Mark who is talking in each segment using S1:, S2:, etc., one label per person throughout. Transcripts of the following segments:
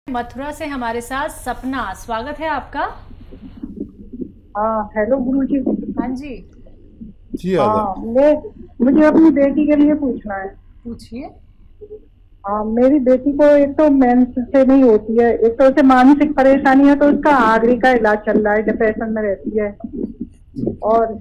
S1: मथुरा से हमारे साथ सपना, स्वागत है आपका।
S2: हाँ, हेलो गुरुजी।
S1: हाँ जी,
S3: जी
S2: हाँ,
S3: आदाब।
S2: मुझे अपनी बेटी के लिए पूछना है।
S1: पूछिए।
S2: हाँ, मेरी बेटी को एक तो मेंस से नहीं होती है, एक तो उसे मानसिक परेशानी है, तो उसका आगरी का इलाज चल रहा है, डिप्रेशन में रहती है। और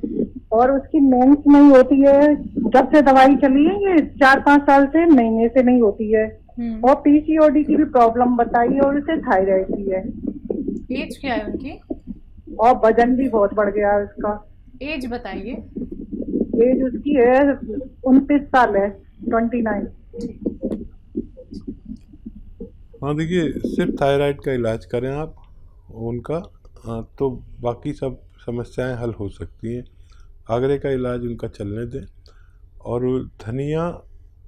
S2: और उसकी मेंस नहीं होती है, जब से दवाई चली है ये 4-5 साल से, महीने से नहीं होती है। और पीसीओडी की भी प्रॉब्लम बताई और उसे थायराइड की है।
S1: एज क्या है उनकी?
S2: और वजन भी बहुत बढ़ गया है उसका।
S1: एज बताइए।
S2: एज उसकी है 29 साल है, 29।
S3: हाँ देखिए, सिर्फ थायराइड का इलाज करें आप उनका, तो बाकी सब समस्याएं हल हो सकती हैं। आगरे का इलाज उनका चलने दें। और धनिया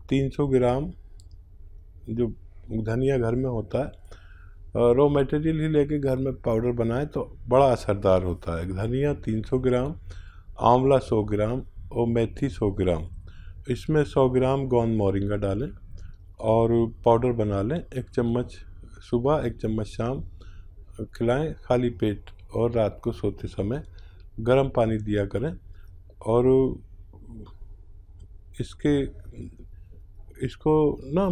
S3: 300 ग्राम, जो धनिया घर में होता है, रॉ मटेरियल ही लेके घर में पाउडर बनाएं तो बड़ा असरदार होता है। धनिया 300 ग्राम, आंवला 100 ग्राम और मेथी 100 ग्राम, इसमें 100 ग्राम गोंद मोरिंगा डालें और पाउडर बना लें। 1 चम्मच सुबह, 1 चम्मच शाम खिलाएं खाली पेट। और रात को सोते समय गर्म पानी दिया करें। और इसको ना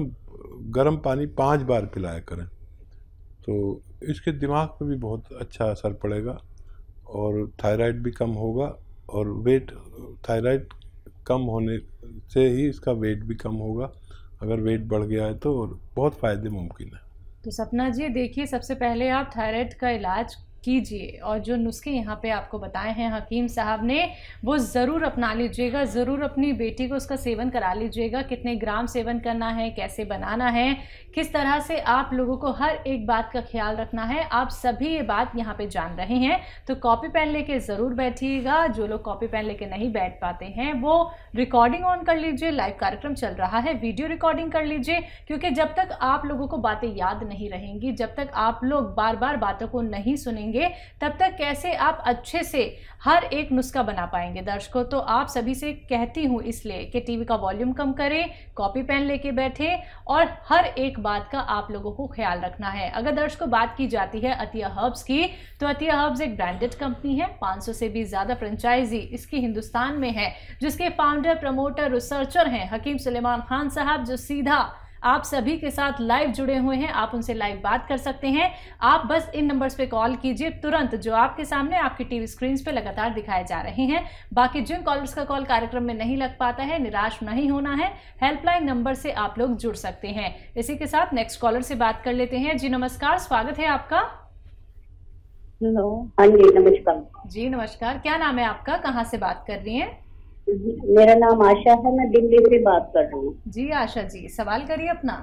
S3: गर्म पानी 5 बार पिलाया करें, तो इसके दिमाग पे भी बहुत अच्छा असर पड़ेगा और थायराइड भी कम होगा। और थायराइड कम होने से ही इसका वेट भी कम होगा। अगर वेट बढ़ गया है तो और बहुत फ़ायदे मुमकिन है।
S1: तो सपना जी देखिए, सबसे पहले आप थायराइड का इलाज कीजिए और जो नुस्खे यहाँ पे आपको बताए हैं हकीम साहब ने, वो ज़रूर अपना लीजिएगा। ज़रूर अपनी बेटी को उसका सेवन करा लीजिएगा। कितने ग्राम सेवन करना है, कैसे बनाना है, किस तरह से आप लोगों को हर एक बात का ख्याल रखना है, आप सभी ये बात यहाँ पे जान रहे हैं। तो कॉपी पेन लेके ज़रूर बैठिएगा। जो लोग कॉपी पेन लेके नहीं बैठ पाते हैं वो रिकॉर्डिंग ऑन कर लीजिए। लाइव कार्यक्रम चल रहा है, वीडियो रिकॉर्डिंग कर लीजिए, क्योंकि जब तक आप लोगों को बातें याद नहीं रहेंगी, जब तक आप लोग बार बार बातों को नहीं सुनेंगे, तब तक कैसे आप अच्छे से हर एक नुस्खा बना पाएंगे। दर्शकों, तो आप सभी से कहती हूँ इसलिए कि टीवी का वॉल्यूम कम करें, कॉपी पेन लेके बैठे और हर एक बात का आप लोगों को ख्याल रखना है। अगर दर्शकों बात की जाती है अतिया हर्ब्स की, तो अतिया हर्ब्स एक ब्रांडेड कंपनी है। 500 से भी ज्यादा फ्रेंचाइजी इसकी हिंदुस्तान में है, जिसके फाउंडर, प्रमोटर, रिसर्चर हैं हकीम सुलेमान खान साहब, जो सीधा आप सभी के साथ लाइव जुड़े हुए हैं। आप उनसे लाइव बात कर सकते हैं। आप बस इन नंबर्स पे कॉल कीजिए तुरंत, जो आपके सामने आपकी टीवी स्क्रीन पे लगातार दिखाए जा रहे हैं। बाकी जिन कॉलर्स का कॉल कार्यक्रम में नहीं लग पाता है, निराश नहीं होना है, हेल्पलाइन नंबर से आप लोग जुड़ सकते हैं। इसी के साथ नेक्स्ट कॉलर से बात कर लेते हैं। जी नमस्कार, स्वागत है आपका।
S4: हेलो, हाँ जी नमस्कार।
S1: जी नमस्कार, क्या नाम है आपका, कहाँ से बात कर रही हैं?
S4: मेरा नाम आशा है, मैं दिल्ली से बात कर रहा हूँ।
S1: जी आशा जी, सवाल करिए अपना।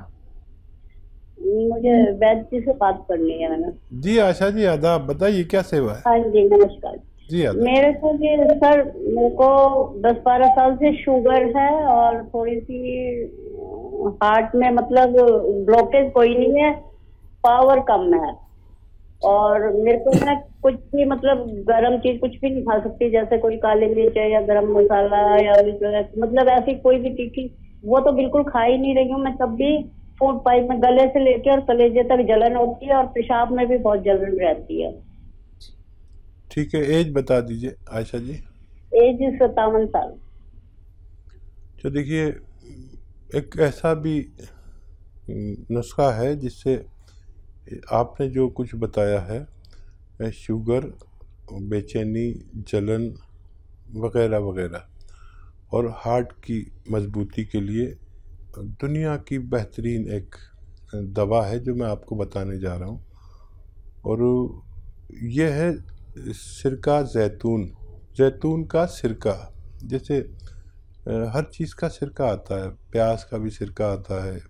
S4: मुझे वैद्य जी से बात करनी है मैंने।
S3: जी आशा जी आदाब, बताइए क्या सेवा है।
S4: हाँ जी नमस्कार।
S3: जी आदाब।
S4: मेरे को ये सर, मेरे को 10-12 साल से शुगर है और थोड़ी सी हार्ट में मतलब ब्लॉकेज कोई नहीं है, पावर कम है। और मेरे को मैं कुछ भी मतलब गरम चीज कुछ भी नहीं खा सकती, जैसे कोई काली मिर्च या गरम मसाला या मतलब ऐसी कोई भी तीखी, वो तो बिल्कुल खा ही नहीं रही हूँ मैं। तब भी फूड पाइप में गले से लेकर और कलेजे तक जलन होती है और पेशाब में भी बहुत जलन रहती है।
S3: ठीक है, एज बता दीजिए आशा जी।
S4: एज 57 साल।
S3: तो देखिए, एक ऐसा भी नुस्खा है जिससे आपने जो कुछ बताया है, शुगर, बेचैनी, जलन वगैरह वगैरह, और हार्ट की मजबूती के लिए दुनिया की बेहतरीन एक दवा है जो मैं आपको बताने जा रहा हूँ। और यह है सिरका जैतून का सिरका। जैसे हर चीज़ का सिरका आता है, प्याज का भी सिरका आता है,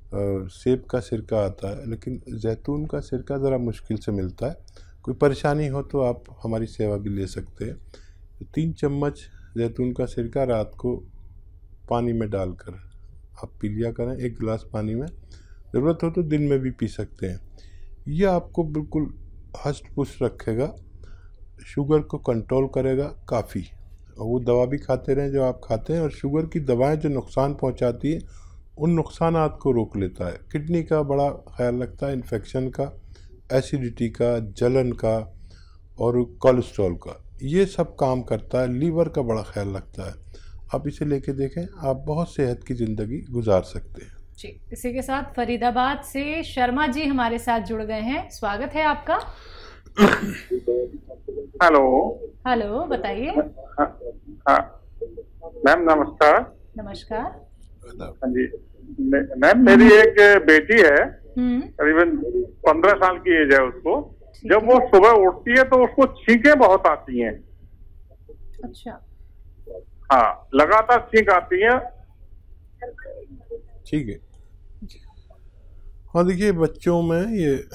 S3: सेब का सिरका आता है, लेकिन जैतून का सिरका ज़रा मुश्किल से मिलता है। कोई परेशानी हो तो आप हमारी सेवा भी ले सकते हैं। 3 चम्मच जैतून का सिरका रात को पानी में डालकर आप पी लिया करें, 1 गिलास पानी में। ज़रूरत हो तो दिन में भी पी सकते हैं। यह आपको बिल्कुल हष्ट पुष्ट रखेगा, शुगर को कंट्रोल करेगा काफ़ी। और वो दवा भी खाते रहें जो आप खाते हैं, और शुगर की दवाएं जो नुकसान पहुंचाती है उन नुकसानात को रोक लेता है। किडनी का बड़ा ख्याल रखता है, इन्फेक्शन का, एसिडिटी का, जलन का और कोलेस्ट्रॉल का, ये सब काम करता है। लीवर का बड़ा ख्याल रखता है। आप इसे लेके देखें, आप बहुत सेहत की ज़िंदगी गुजार सकते हैं।
S1: जी, इसी के साथ फरीदाबाद से शर्मा जी हमारे साथ जुड़ गए हैं, स्वागत है आपका।
S5: हेलो।
S1: हेलो, बताइए।
S5: मैम नमस्कार।
S1: नमस्कार।
S5: हाँ जी मैम, मेरी एक बेटी है, करीबन 15 साल की एज है उसको। जब वो सुबह उठती है तो उसको छींकें बहुत आती हैं।
S1: अच्छा।
S5: हाँ, लगातार छींक आती है।
S3: ठीक है। हाँ देखिए, बच्चों में ये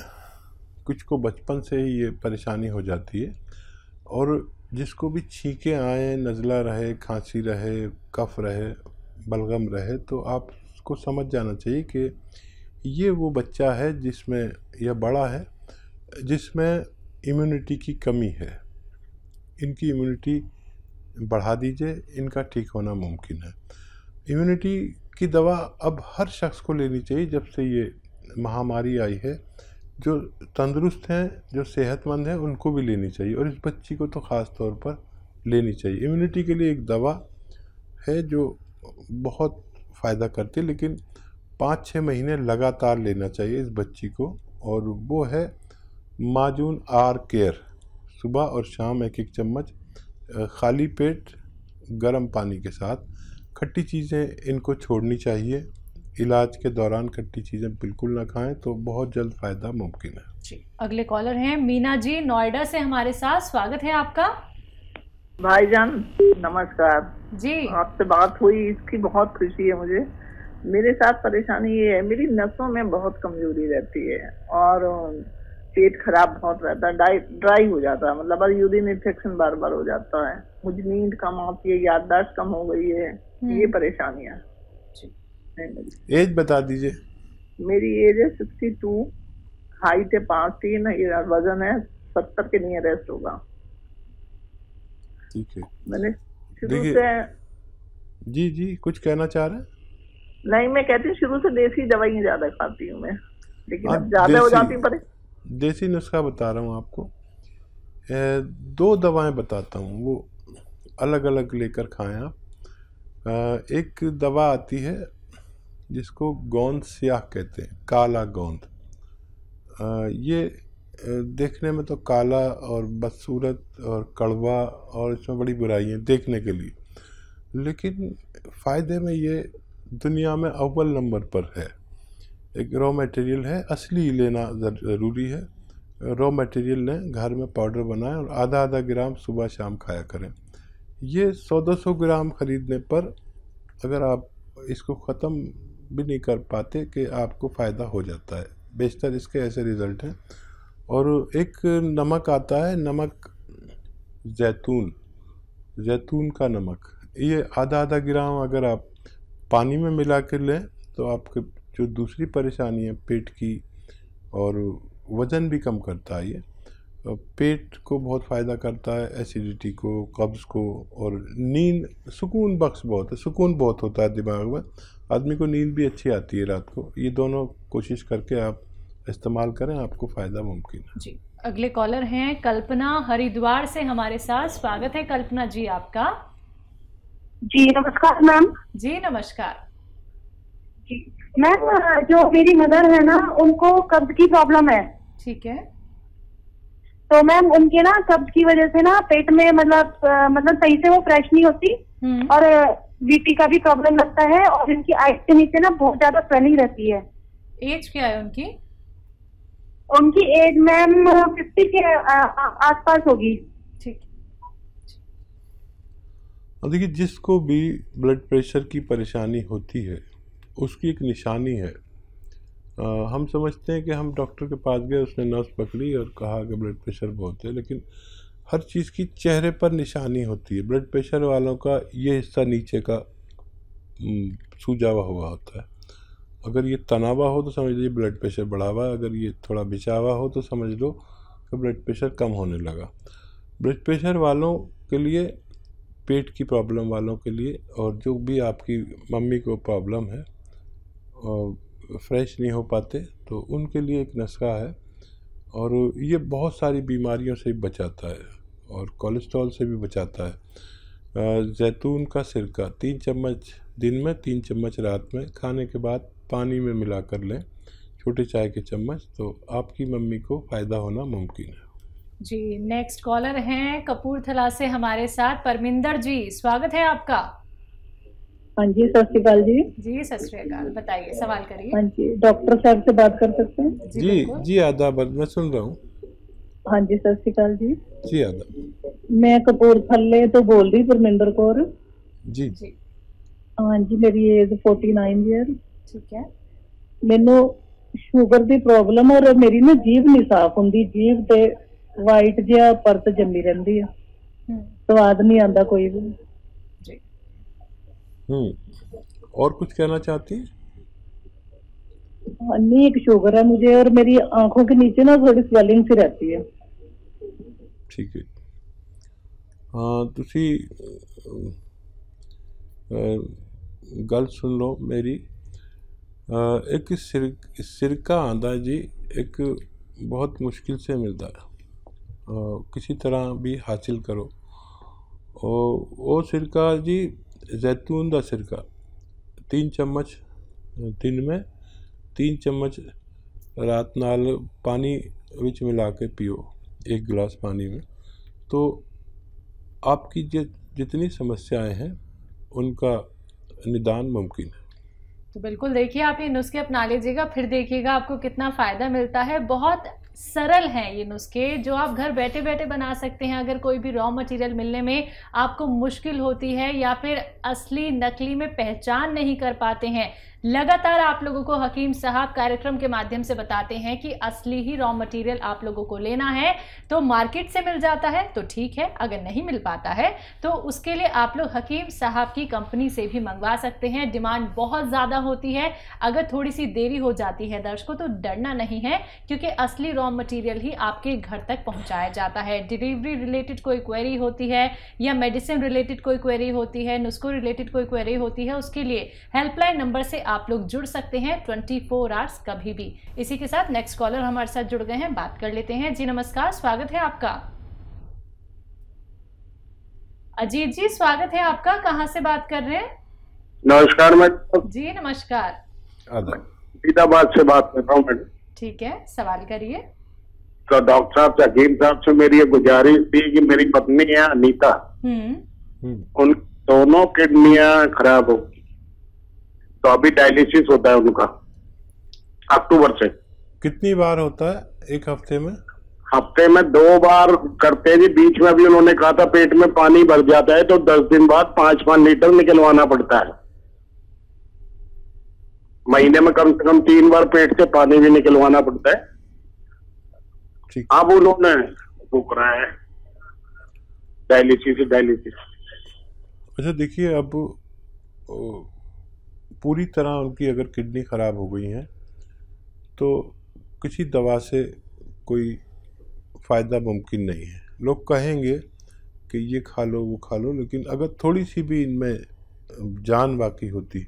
S3: कुछ को बचपन से ही ये परेशानी हो जाती है, और जिसको भी छींकें आए, नज़ला रहे, खांसी रहे, कफ रहे, बलगम रहे, तो आपको समझ जाना चाहिए कि ये वो बच्चा है जिसमें, या बड़ा है जिसमें इम्यूनिटी की कमी है। इनकी इम्यूनिटी बढ़ा दीजिए, इनका ठीक होना मुमकिन है। इम्यूनिटी की दवा अब हर शख्स को लेनी चाहिए जब से ये महामारी आई है। जो तंदुरुस्त हैं, जो सेहतमंद हैं, उनको भी लेनी चाहिए, और इस बच्ची को तो ख़ास तौर पर लेनी चाहिए। इम्यूनिटी के लिए एक दवा है जो बहुत फ़ायदा करती है, लेकिन 5-6 महीने लगातार लेना चाहिए इस बच्ची को, और वो है माजून आर केयर। सुबह और शाम 1-1 चम्मच खाली पेट गर्म पानी के साथ। खट्टी चीज़ें इनको छोड़नी चाहिए। इलाज के दौरान खट्टी चीज़ें बिल्कुल ना खाएं, तो बहुत जल्द फ़ायदा मुमकिन है।
S1: जी, अगले कॉलर हैं मीना जी नोएडा से हमारे साथ, स्वागत है आपका।
S6: भाईजान नमस्कार
S1: जी।
S6: आपसे बात हुई, इसकी बहुत खुशी है मुझे। मेरे साथ परेशानी ये है, मेरी नसों में बहुत कमजोरी रहती है और पेट खराब बहुत रहता है, ड्राई हो जाता है, मतलब यूरिन इन्फेक्शन बार बार हो जाता है। मुझे नींद कम आती है, याददाश्त कम हो गई है, ये परेशानियां।
S3: एज बता दीजिए।
S6: मेरी एज है 62, हाइट है 5'3", वजन है 70 के नियरेस्ट होगा।
S3: ठीक है।
S6: मैंने शुरू से
S3: जी कुछ कहना चाह रहे हैं?
S6: नहीं, मैं कहती हूँ शुरू से देसी दवाइयाँ ज्यादा खाती हूँ मैं, लेकिन अब ज्यादा हो जाती है।
S3: देसी नुस्खा बता रहा हूँ आपको। 2 दवाएं बताता हूँ, वो अलग अलग लेकर खाएं आप। एक दवा आती है जिसको गोंद स्याह कहते हैं, काला गोंद। ये देखने में तो काला और बदसूरत और कड़वा, और इसमें बड़ी बुराई है देखने के लिए, लेकिन फ़ायदे में ये दुनिया में अव्वल नंबर पर है। एक रॉ मटेरियल है, असली लेना ज़रूरी है। रॉ मटेरियल लें, घर में पाउडर बनाएं और आधा ग्राम सुबह शाम खाया करें। ये 100-200 ग्राम ख़रीदने पर अगर आप इसको ख़त्म भी नहीं कर पाते कि आपको फ़ायदा हो जाता है। बेशतर इसके ऐसे रिज़ल्ट हैं। और एक नमक आता है, नमक जैतून का नमक, ये आधा ग्राम अगर आप पानी में मिला कर लें तो आपके जो दूसरी परेशानी है पेट की, और वज़न भी कम करता है। ये पेट को बहुत फ़ायदा करता है, एसिडिटी को, कब्ज़ को, और नींद, सुकून बख्श बहुत है, सुकून बहुत होता है दिमाग में, आदमी को नींद भी अच्छी आती है रात को। ये दोनों कोशिश करके आप इस्तेमाल करें, आपको फ़ायदा मुमकिन है।
S1: जी, अगले कॉलर हैं कल्पना हरिद्वार से हमारे साथ, स्वागत है कल्पना जी आपका।
S2: जी नमस्कार मैम।
S1: जी नमस्कार।
S2: जी मैम, जो मेरी मदर है ना, उनको कब्ज की प्रॉब्लम है।
S1: ठीक है।
S2: तो मैम उनके ना कब्ज की वजह से ना पेट में मतलब सही से वो फ्रेश नहीं होती, और बीपी का भी प्रॉब्लम लगता है, और इनकी आइज के नीचे ना बहुत ज्यादा स्वेलिंग रहती है।
S1: एज क्या है उनकी?
S2: उनकी एज मैम 50 के आसपास होगी।
S1: ठीक।
S3: देखिए, जिसको भी ब्लड प्रेशर की परेशानी होती है उसकी एक निशानी है। हम समझते हैं कि हम डॉक्टर के पास गए, उसने नस पकड़ी और कहा कि ब्लड प्रेशर बहुत है, लेकिन हर चीज़ की चेहरे पर निशानी होती है। ब्लड प्रेशर वालों का ये हिस्सा नीचे का सूजा हुआ होता है। अगर ये तना हुआ हो तो समझ लीजिए ब्लड प्रेशर बढ़ा हुआ है, अगर ये थोड़ा बिछा हुआ हो तो समझ लो कि ब्लड प्रेशर कम होने लगा। ब्लड प्रेशर वालों के लिए, पेट की प्रॉब्लम वालों के लिए, और जो भी आपकी मम्मी को प्रॉब्लम है, फ्रेश नहीं हो पाते, तो उनके लिए एक नुस्खा है और ये बहुत सारी बीमारियों से बचाता है और कोलेस्ट्रॉल से भी बचाता है। जैतून का सिरका 3 चम्मच दिन में, 3 चम्मच रात में, खाने के बाद पानी में मिला कर लें, छोटे चाय के चम्मच, तो आपकी मम्मी को फ़ायदा होना मुमकिन है।
S1: जी, नेक्स्ट कॉलर हैं कपूरथला से हमारे साथ परमिंदर जी, स्वागत है आपका।
S2: हाँ जी, सत श्री अकाल जी।
S1: जी सत श्री अकाल, बताइए, सवाल करिए।
S2: हाँ जी, डॉक्टर साहब से बात कर सकते हैं?
S3: जी आदाब, मैं सुन रहा हूँ।
S2: हाँ जी, सत श्री अकाल जी।
S3: जी आदाब।
S2: मैं कपूरथले तो बोल रही परमिंदर कौर।
S3: जी।
S2: हाँ जी, मेरी एज 49 ईयर।
S1: ठीक है।
S2: मैनू शुगर की प्रॉब्लम और मेरी ना जीभ नहीं साफ होंगी, जीभ ते वाइट जिहा परत जमी रहती है, स्वाद नहीं आता कोई भी।
S3: और कुछ कहना चाहती हैं?
S2: नहीं, एक शुगर है मुझे और मेरी आंखों के नीचे ना थोड़ी स्वेलिंग सी रहती है।
S3: ठीक है। हाँ, तुसी गल सुन लो मेरी। एक सिरका आंदा जी, एक बहुत मुश्किल से मिलता है, किसी तरह भी हासिल करो। वो सिरका जी जैतून का सिरका 3 चम्मच दिन में, 3 चम्मच रात नाल पानी विच मिला के पियो, 1 गिलास पानी में, तो आपकी जितनी समस्याएं हैं उनका निदान मुमकिन है।
S1: तो बिल्कुल देखिए, आप ये नुस्खे अपना लीजिएगा, फिर देखिएगा आपको कितना फ़ायदा मिलता है। बहुत सरल हैं ये नुस्खे जो आप घर बैठे बैठे बना सकते हैं। अगर कोई भी रॉ मटेरियल मिलने में आपको मुश्किल होती है या फिर असली नकली में पहचान नहीं कर पाते हैं, लगातार आप लोगों को हकीम साहब कार्यक्रम के माध्यम से बताते हैं कि असली ही रॉ मटेरियल आप लोगों को लेना है, तो मार्केट से मिल जाता है तो ठीक है, अगर नहीं मिल पाता है तो उसके लिए आप लोग हकीम साहब की कंपनी से भी मंगवा सकते हैं। डिमांड बहुत ज़्यादा होती है, अगर थोड़ी सी देरी हो जाती है दर्शकों तो डरना नहीं है, क्योंकि असली रॉ मटेरियल ही आपके घर तक पहुंचाया जाता है। डिलीवरी रिलेटेड कोई क्वेरी होती है या मेडिसिन रिलेटेड कोई क्वेरी होती है, नुस्खों रिलेटेड कोई क्वेरी होती है, उसके लिए हेल्पलाइन नंबर से आप लोग जुड़ सकते हैं 24 आवर्स कभी भी। इसी के साथ नेक्स्ट कॉलर हमारे साथ जुड़ गए हैं, बात कर लेते हैं। जी नमस्कार, स्वागत है आपका। अजीत जी, स्वागत है आपका, कहां से बात कर रहे हैं?
S7: नमस्कार मैडम।
S1: जी नमस्कार।
S7: फरीदाबाद से बात कर रहा हूँ मैडम।
S1: ठीक है, सवाल करिए।
S7: तो डॉक्टर साहब से, हकीम साहब से मेरी ये गुजारिश थी कि मेरी पत्नी है अनीता, उन दोनों किडनियां खराब हो, तो अभी डायलिसिस होता है उनका अक्टूबर से।
S3: कितनी बार होता है एक हफ्ते में?
S7: हफ्ते में 2 बार करते हैं जी। बीच में अभी उन्होंने कहा था पेट में पानी भर जाता है तो 10 दिन बाद 5-5 लीटर निकलवाना पड़ता है। महीने में कम से कम 3 बार पेट से पानी भी निकलवाना पड़ता है। अब उन्होंने वो कराया है डायलिसिस।
S3: अच्छा देखिए, अब पूरी तरह उनकी अगर किडनी ख़राब हो गई है तो किसी दवा से कोई फ़ायदा मुमकिन नहीं है। लोग कहेंगे कि ये खा लो वो खा लो, लेकिन अगर थोड़ी सी भी इनमें जान बाकी होती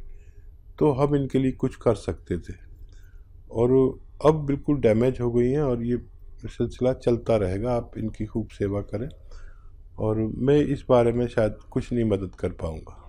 S3: तो हम इनके लिए कुछ कर सकते थे, और अब बिल्कुल डैमेज हो गई हैं और ये सिलसिला चलता रहेगा। आप इनकी खूब सेवा करें, और मैं इस बारे में शायद कुछ नहीं मदद कर पाऊँगा।